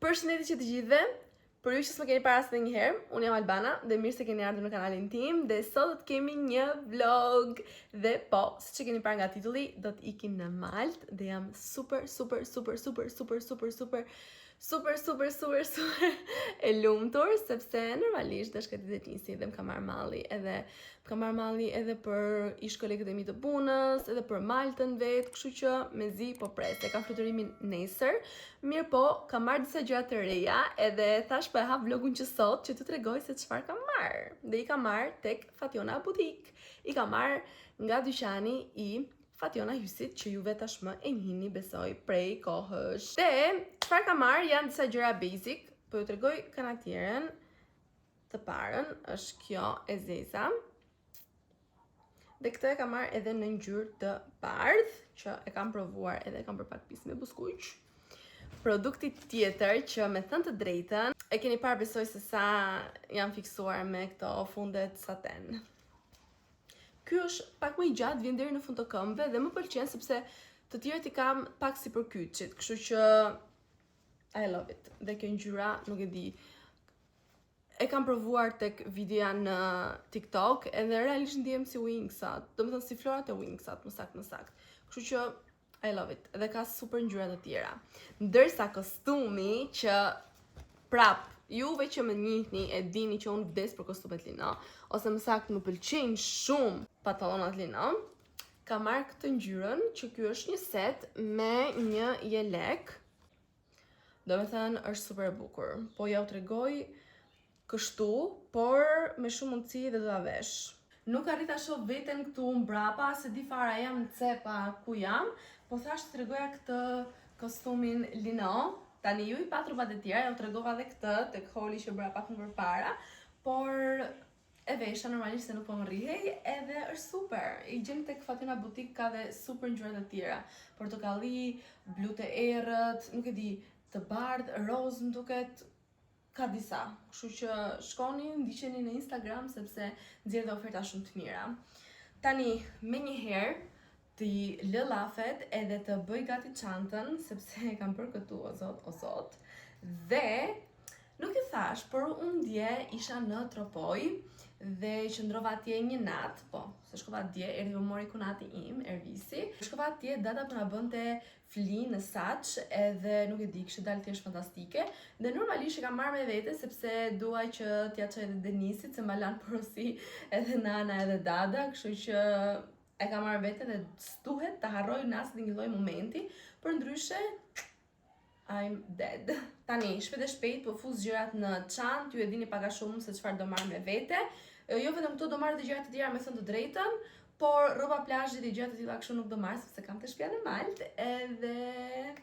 Përshëndetje që të gjithëve. Për ju që s'më keni parë asnjë herë, unë jam Albana dhe mirë se keni ardhur në kanalin tim dhe sot do të kemi një vlog dhe po, siç e keni parë nga titulli, do të ikim në Maltë dhe jam super e lumtur sepse normalisht është këtë ditë nisi dhe më ka marrë malli edhe për ish kolegët e mi të punës, edhe për Maltën vetë, kështu që mezi po pres, e kam fluturimi nesër. Mirë po, kam marrë disa gjëra të reja edhe thash po e hap vlogun që sot që t'ju tregoj se çfarë kam marrë. Dhe i kam marrë tek Fationa Butik. I kam marrë nga dyqani i Fationa Hysit që juve tashmë e njihni besoj prej kohësh. Dhe çfarë kam marrë janë disa gjëra basic, po ju tregoj kanatierën. Të parën është kjo e zeza. Dhe këtë e kam marrë edhe në ngjyrë të bardhë, që e kam provuar edhe e kam bërë pak pis me buskuq. Produkti tjetër që me thënë të drejtën, e keni parë besoj se sa jam fiksuar me këto fundet saten. Ky është pak më i gjatë, vjen deri në fund të këmbëve dhe më pëlqen sepse të tjerët i kam pak si për kyçit, kështu që I love it. Dhe kjo ngjyra, nuk e di, e kam provuar tek videoja në TikTok edhe realisht ndihem si wingsat, domethënë si florat e wingsat, më sakt. Kështu që I love it. Dhe ka super ngjyra të tjera. Ndërsa kostumi që prap juve që më njihni e dini që unë vdes për kostumet lino, ose më saktë më pëlqejnë shumë pantallonat lino, kam marrë këtë ngjyrën që ky është një set me një jelek. Domethënë është super e bukur. Po ja u tregoj kështu, por me shumë mundësi dhe do ta vesh. Nuk arrita shoh veten këtu mbrapa, se di fara jam në cepa ku jam, po thash të tregoja këtë kostumin lino. Tani ju i pat rrobat e tjera, ju tregova edhe këtë tek holi që bëra pak më përpara, por e vesha normalisht se nuk po më rrihej, edhe është super. I gjem tek Fationa Butik ka dhe super ngjyra të tjera. Portokalli, blu të errët, nuk e di, të bardhë, roz më duket, ka disa. Kështu që shkoni, ndiqeni në Instagram sepse nxjerr dhe oferta shumë të mira. Tani, menjëherë t'i lë llafet edhe të bëj gati çantën sepse e kam bërë këtu o zot. Dhe nuk e thash, por unë dje isha në Tropoj dhe qëndrova atje një natë, po, se shkova dje, erdhi më mori kunati im, Ervisi. Shkova atje, data po na bënte fli në Saç, edhe nuk e di, kishte dalë thjesht fantastike. Dhe normalisht e kam marrë me vete sepse duaj që t'ja çoj edhe Denisit, se ma lanë porosi edhe nana edhe dada, kështu që e kam marrë vete dhe stuhet të harroj në asnjë lloj momenti, për ndryshe I'm dead. Tani, shpejt e shpejt po fuz gjërat në çantë, ju e dini pak a shumë se çfarë do marr me vete. Jo vetëm këto, do marr edhe gjëra të tjera me thënë të drejtën, por rroba plazhi dhe gjëra të tilla kështu nuk do marr sepse kam të shtëpia në Maltë, edhe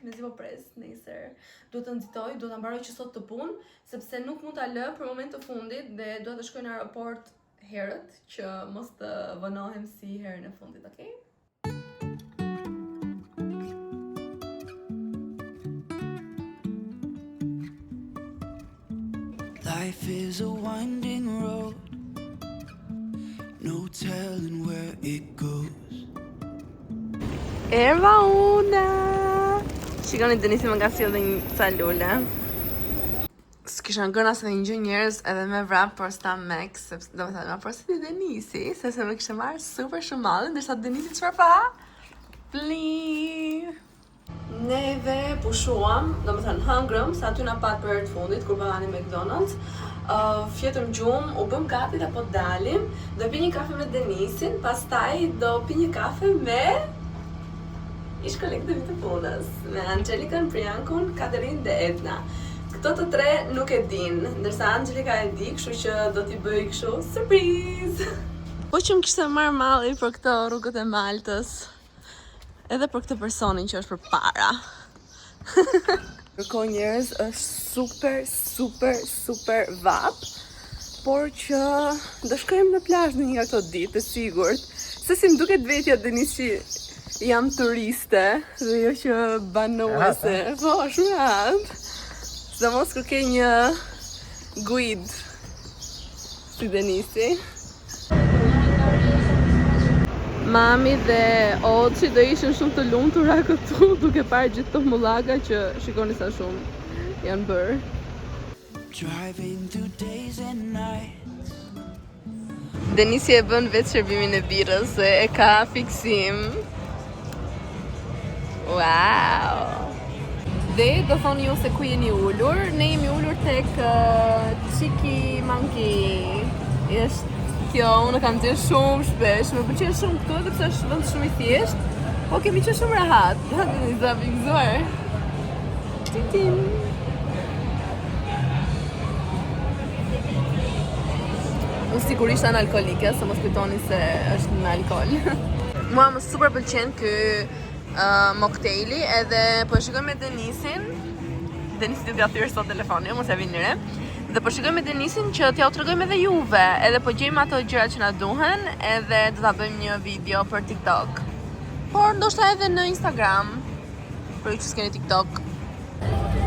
mezi po pres nesër. Duhet të nxitoj, duhet ta mbaroj që sot të punë, sepse nuk mund ta lë për moment të fundit dhe duhet të shkoj në aeroport herët që mos të vënohem si herën e fundit, okay? Life is a winding road, no telling where it goes. Erva una! Shikoni Denisi më ka sjellë një calule. S'kisha ngërë as edhe një gjë njerëz edhe me vrap për sta mek, sepse do me thënë, për si Denisi, sepse me kishte marrë super shumë malli, ndërsa Denisi çfarë pa? Pli! Neve pushuam, do me thënë hëngrëm, sa aty na pat për herë të fundit, kur bëvani McDonald's, fjetëm gjumë, u bëm gati dhe po dalim, do pi një kafe me Denisin, pastaj do pi një kafe me ish kolegët e mi të punës, me Angelikën, Priyankun, Katerin dhe Edna. Këto të tre nuk e din, ndërsa Angelika e di, kështu që do t'i bëj kështu surprise. Po që më kishte marrë malli për këto rrugët e Maltës, edhe për këtë personin që është përpara. Kërkoj njerëz është super vap, por që do shkojmë në plazh në një nga këto ditë, e sigurt. Se si më duket vetja Denis që jam turiste dhe jo që banuese. Po, shumë rad. Dhe mos kërkej një guid si Denisi. Mami dhe Oçi do ishin shumë të lumtura këtu, duke parë gjithë këto mullaka që shikoni sa shumë. janë bërë. Driving through days and nights. Denisi e bën vetë shërbimin e birrës se e ka fiksim. Wow! Dhe do thoni ju se ku jeni ullur, ne jemi ullur tek Chiki Monkey. Është kjo, unë kam qenë shumë shpesh, më pëlqen shumë këtu sepse është vend shumë i thjeshtë, po kemi qenë shumë rehat. Hajde za fiksuar. Titim. Unë sigurisht janë alkolike, se mos kujtoni se është me alkool. Mua më super pëlqen ky mocktaili edhe po shikoj me Denisin. Denisi do t'ja thyrë sot telefoni, mos ja vini re. Dhe po shikoj me Denisin që t'ja u tregojmë edhe juve, edhe po gjejmë ato gjërat që na duhen, edhe do ta bëjmë një video për TikTok. Por ndoshta edhe në Instagram, për ju që s'keni TikTok.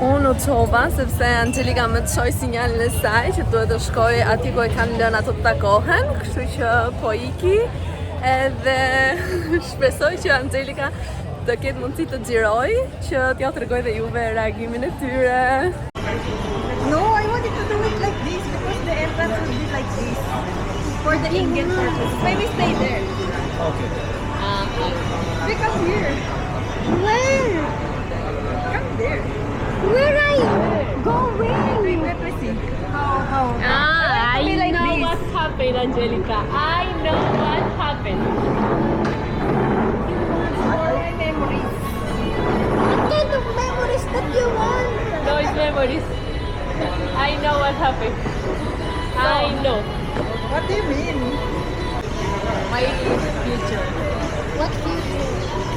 Unë u çova sepse Angelika më çoi sinjalin e saj që duhet të shkoj aty ku e kanë lënë ato të takohen, kështu që po iki. Edhe shpresoj që Angelika të ketë mundësi të xhiroj që t'ja tregoj dhe juve reagimin e tyre. No, I wanted to do it like this because the entrance will be like this. For the Indian purpose. Maybe stay there. Okay. We come here. Where? Come there. Where are you? Go where? Let me see. How? I Be like know this. what happened, Angelica. I know what happened. Memories. What kind of memories that you want? No, it's memories. I know what happened. I know. What do you mean? My future. What future?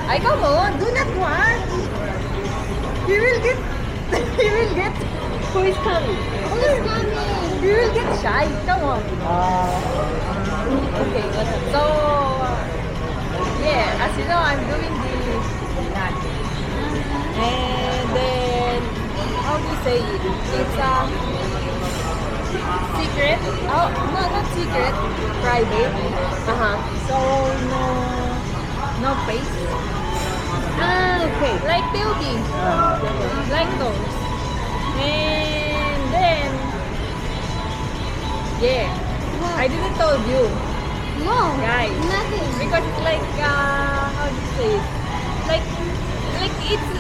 I come on, do not want. You will get. You will get. Who is coming? Who is coming? You will get shy. Come on. Okay. So yeah, as you know, I'm doing that. And then how do you say it? It's secret. Oh no, not secret. Private. So no face. Okay. Like building. Like those. And then yeah. I didn't told you. No, Guys. nothing. Because it's like how do you say it? Like it's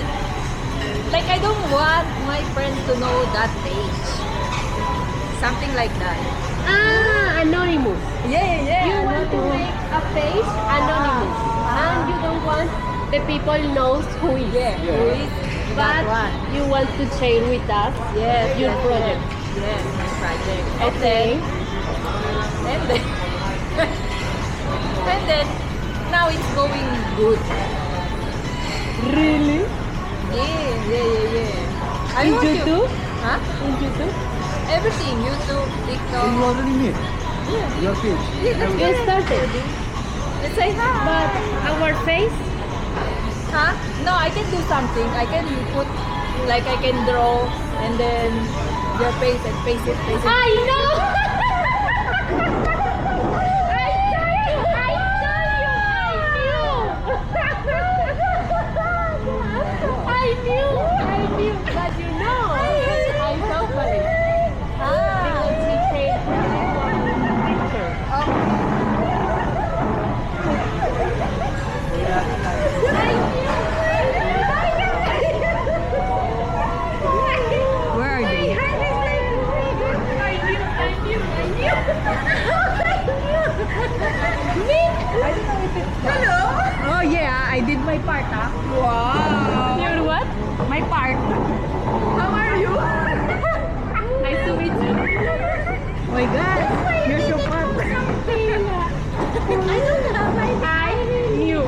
like I don't want my friends to know that page. Something like that. Anonymous. Yeah. You want to make a page anonymous. And you don't want the people knows who is. Who is that But one? you want to share with us Yes, your project. Yes, my project. Okay. And then and then now it's going good. Really? Yeah. I In want you- YouTube? Huh? In YouTube? Everything. YouTube, TikTok. You already made your page. Yeah, that's You good. started. Let's say hi. But our face? Huh? No, I can do something. I can put like I can draw and then your face and face it. I know! I knew, but you know, I know funny. Because we paid picture. Where are they? Hello. Oh yeah, I did my part. Wow. You're what? My part. How are you? Nice to meet you. Oh my God, you're so fun. I knew.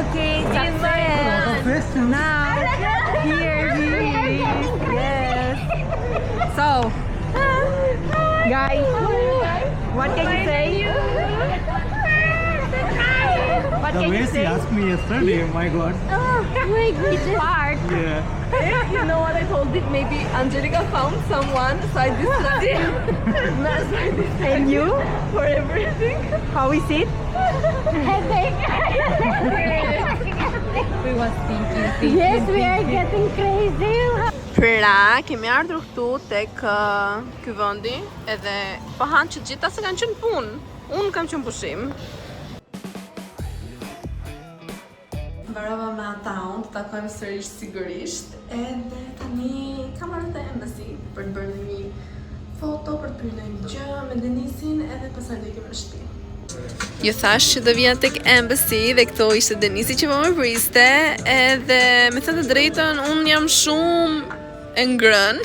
Okay, success. Now, here he is. Yes. So, guys, what can you say? What The can way you she say? asked me yesterday, my God. My goodness. Part. Yeah. You know what I told it? Maybe Angelica found someone, so I distracted him. And you? For everything. How is it? Headache. We was thinking. Yes, we are getting crazy. Pra, kemi ardhur këtu tek ky vendi, edhe po han që gjitha se kanë qenë punë. Unë kam qenë pushim. Mbarova me ata-un, të takojmë sërish sigurisht, edhe tani kam ardhur te Embassy për të bërë një foto, për të bërë një gjë me Denisin, edhe pastaj do ikim në shtëpi. Ju thash që do vija tek Embassy dhe këto ishte Denisi që po më priste, edhe me thënë të drejtën unë jam shumë e ngrënë.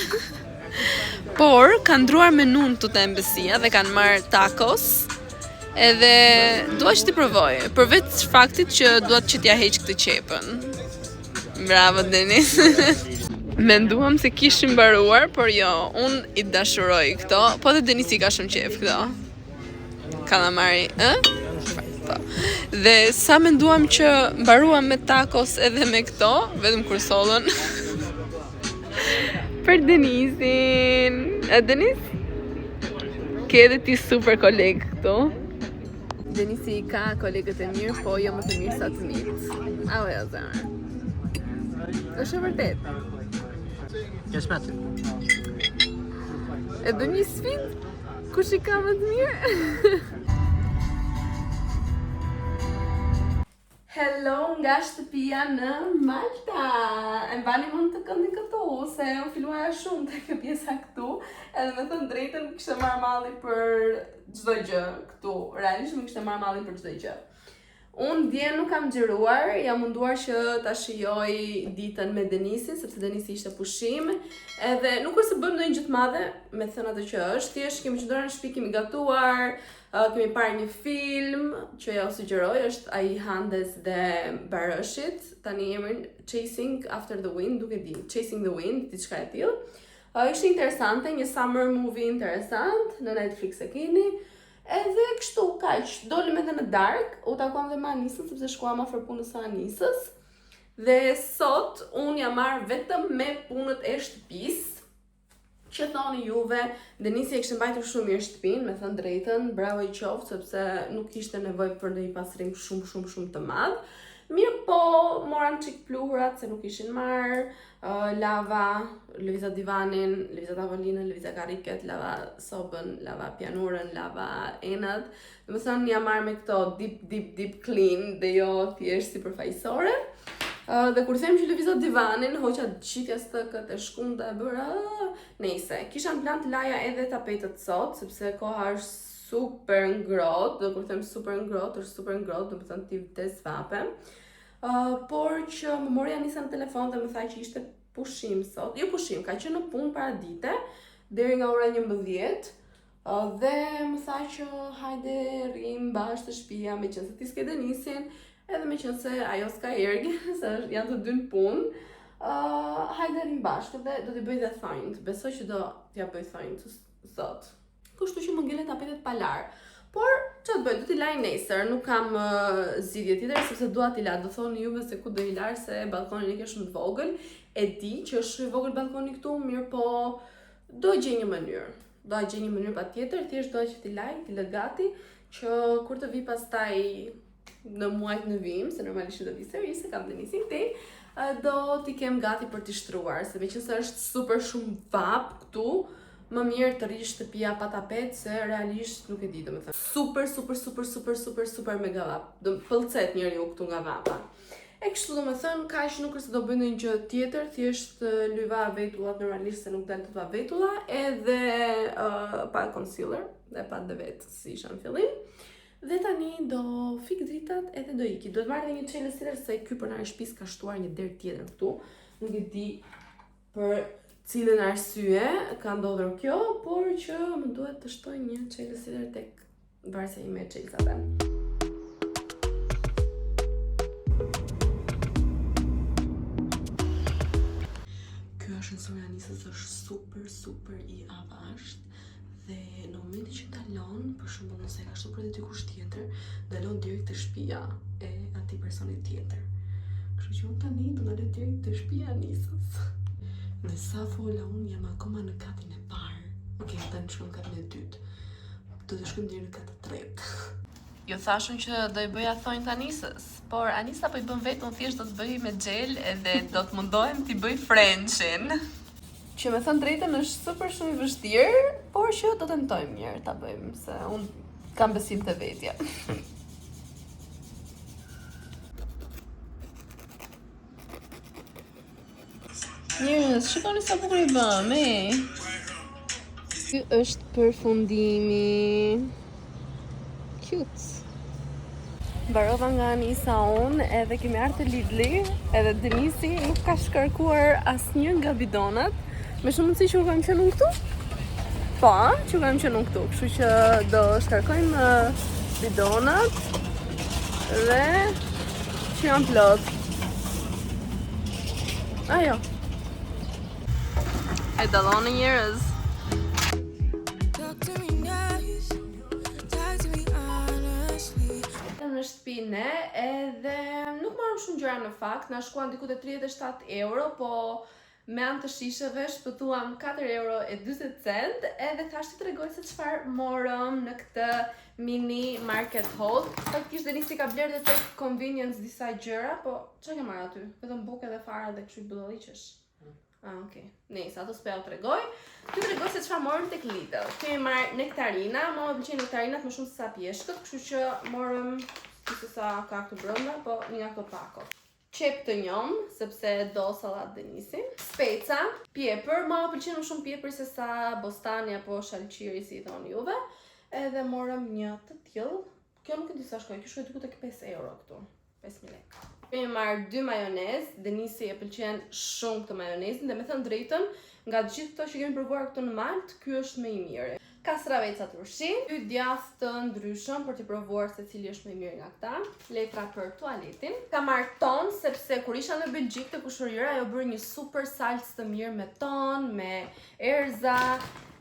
Por kanë ndruar menun të Embassy-a dhe kanë marrë tacos. Edhe dua që t'i provoj, përveç faktit që dua që t'ja heq këtë qepën. Bravo Denis. Menduam se kishim mbaruar, por jo, unë i dashuroj këto, po dhe Denis i ka shumë qef këto. Kalamari, po. Dhe sa menduam që mbaruam me tacos edhe me këto, vetëm kur sollën. Për Denisin. Denis? Ke edhe ti super kolegë këtu. Denisi ka kolegët e mirë, po jo më të mirë sa të mitë. Apo jo, zemër? Është e vërtet. Yes, Matt. E bëjmë një sfidë? Kush i ka më të mirë? Hello nga shtëpia në Malta. E mbani mund të këndin këtu, se u filmuaja shumë të kjo pjesa këtu, edhe me thënë drejtën kishte marrë malli për çdo gjë këtu. Realisht më kishte marrë malli për çdo gjë. Unë dje nuk kam xhiruar, jam munduar që ta shijoj ditën me Denisin, sepse Denisi ishte pushim, edhe nuk është se bëjmë ndonjë gjë të madhe, me thënë atë që është, thjesht kemi qëndruar në shtëpi, kemi gatuar, kemi parë një film që ja u sugjeroj, është ai Handes dhe Barëshit, tani emrin Chasing After the Wind, duke di, Chasing the Wind, diçka e tillë. Ishte interesante, një summer movie interesant, në Netflix e keni. Edhe kështu, kaq, dolim edhe në dark, u takuam dhe me Anisën, sepse shkuam afër punës së Anisës. Dhe sot, unë jam marrë vetëm me punët e shtëpisë, që thoni juve, Denisi e kishte mbajtur shumë mirë shtëpinë, me thënë drejtën, bravo i qoftë, sepse nuk kishte nevojë për ndonjë pasrim shumë të madh. Mirë po, moran çik pluhurat se nuk ishin marrë, lava, lëviza divanin, lëviza tavolinën, lëviza karriket, lava sobën, lava pianurën, lava enët. Dhe më thënë jam marrë me këto deep clean dhe jo thjesht si përfaqësore. Dhe kur them që lëviza divanin, hoqa gjithja stëkët e shkunda e bëra, nejse. Kisha në plan të laja edhe tapetët sot, sepse koha është super ngrohtë, dhe kur them super ngrohtë, është super ngrohtë, do të thënë ti vdes vape. Por që më mori Anisa në telefon dhe më tha që ishte pushim sot. Jo pushim, ka qenë në punë para dite, deri nga ora 11, dhe më tha që hajde rrim bashkë të shtëpia, me qenë se ti s'ke Denisin, edhe me qenë se ajo s'ka Ergin, se janë të dy në punë. Hajde rrim bashkë dhe do t'i bëj dhe thonjt. Besoj që do t'ja bëj thonjt sot. Kështu që më ngele tapetet pa larë. Por, që të bëj, do t'i laj nesër, nuk kam zgjidhje tjetër, sepse dua t'i la, do thoni juve se ku do i larë, se balkoni nuk është shumë të vogël, e di që është shumë vogël balkoni këtu, mirë po, do gjej një mënyrë. Do gjej një mënyrë patjetër, thjesht do që t'i laj, t'i lë gati, që kur të vi pastaj në muajt në vim, se normalisht do vi seri, se kam Denisin ti, do t'i kem gati për t'i shtruar, se me që se është super shumë vap këtu, më mirë të rish shtëpia pa tapet, se realisht nuk e di, do me thënë. Super mega vap. Do pëlqet njeriu këtu nga vapa. E kështu do me thënë, kaq nuk është se do bëjnë një gjë tjetër, thjesht lyva vetullat normalisht se nuk dalë të vetulla, edhe pa concealer, dhe pa dhe vetë si isha në fillim. Dhe tani do fik dritat edhe do iki. Do të marrë dhe një çelës tjetër, se ky pronar i shtëpisë ka shtuar një derë tjetër këtu. Nuk e di për cilën arsye ka ndodhur kjo, por që më duhet të shtoj një çelës tjetër tek varësia ime e çelësave. Ky ascensor i Anisës është super i avasht dhe në momentin që dalon, për shembull nëse ka shtuar për dikush tjetër, dalon direkt te shtëpia e atij personi tjetër. Kështu që unë tani do ndaloj direkt te shtëpia e Anisës. Dhe sa fola unë jam akoma në katin e parë. Okej, tani shkojmë në katin e dytë. Do të shkojmë deri në katin e tretë. Jo thashun që do i bëja thonjt Anisës, por Anisa po i bën vetëm thjesht do të bëj me xhel edhe do të mundohem t'i bëj Frenchin. Që me thënë drejtën është super shumë i vështirë, por që do tentojmë mirë ta bëjmë, se unë kam besim te vetja. Njerëz, shikoni sa bukur i bëm, Ky është përfundimi. Cute. Mbarova nga nisa unë, edhe kemi ardhur te Lidli, edhe Denisi nuk ka shkarkuar asnjë nga bidonat. Me shumë mundësi që u kam qenë unë këtu? Po, që u kam qenë unë këtu, kështu që do shkarkojmë bidonat dhe që janë plot. Ajo. E dalloni njerëz. Në shtëpinë edhe nuk marrëm shumë gjëra në fakt, na shkuan diku te 37 euro, po me anë të shisheve shpëtuam 4,40 euro edhe thashë të tregoj se çfarë morëm në këtë mini market haul. Faktikisht Denisi ka bler edhe tek convenience disa gjëra, po çfarë ke marrë aty? Vetëm bukë dhe fara dhe kështu bullolliqesh. Okej. Nice, ato s'po ja tregoj. Ty tregoj se çfarë morëm tek Lidl. Kemi marrë nektarina, mua më pëlqejnë nektarinat më shumë se sa pjeshkët, kështu që morëm se sa ka këtu brenda, po një nga këto pako. Qep të njom, sepse do sallat Denisi. Speca, pjepër, mua më pëlqen më shumë pjepër se sa bostani apo shalqiri si I thoni juve. Edhe morëm një të tillë. Kjo nuk e di sa shkoi, kjo shkoi diku tek 5 euro këtu. 5.000 lekë. Kemi marrë 2 majonez, Denisi e pëlqen shumë këtë majonezin dhe me thënë drejtën, nga të gjithë këto që kemi provuar këtu në Malt, ky është më I miri. Kastraveca turshi, 2 djathë të ndryshëm për t'i provuar se cili është më I miri nga këta. Letra për tualetin. Ka marrë ton sepse kur isha në Belgjik te kushëriera ajo bëri një super salcë të mirë me ton, me erza.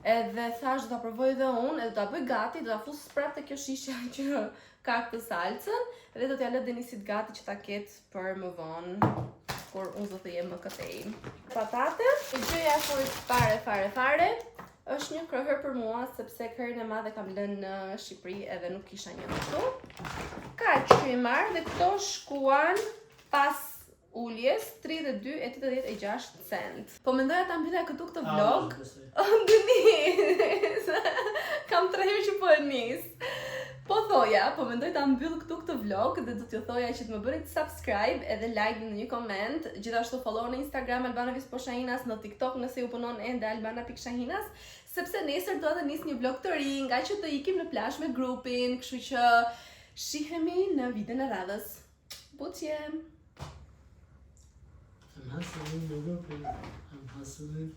Edhe thash do ta provoj dhe unë, edhe do ta bëj gati, do ta fus prapë te kjo shishe që ka këtë salcën dhe do t'ja lë Denisit gati që ta ketë për më vonë kur unë do të jem më këtej. Patate, e gjëja fare është një kroher për mua sepse kërën e madhe kam lënë në Shqipëri edhe nuk kisha një këtu. Kaq që I marr dhe këto shkuan pas uljes 32,86 cent. Po mendoja ta mbyllja këtu këtë vlog. Denis. Kam 3 herë që po e nis. Po thoja, po mendoj ta mbyll këtu këtë vlog dhe do t'ju thoja që të më bëni subscribe edhe like në një koment. Gjithashtu follow në Instagram albana.shahinas, në TikTok nëse ju punon ende albana.shahinas, sepse nesër do të nis një vlog të ri, nga që do ikim në plazh me grupin, kështu që shihemi në videon e radhës. Buqje! I'm hustling, I'm hustling.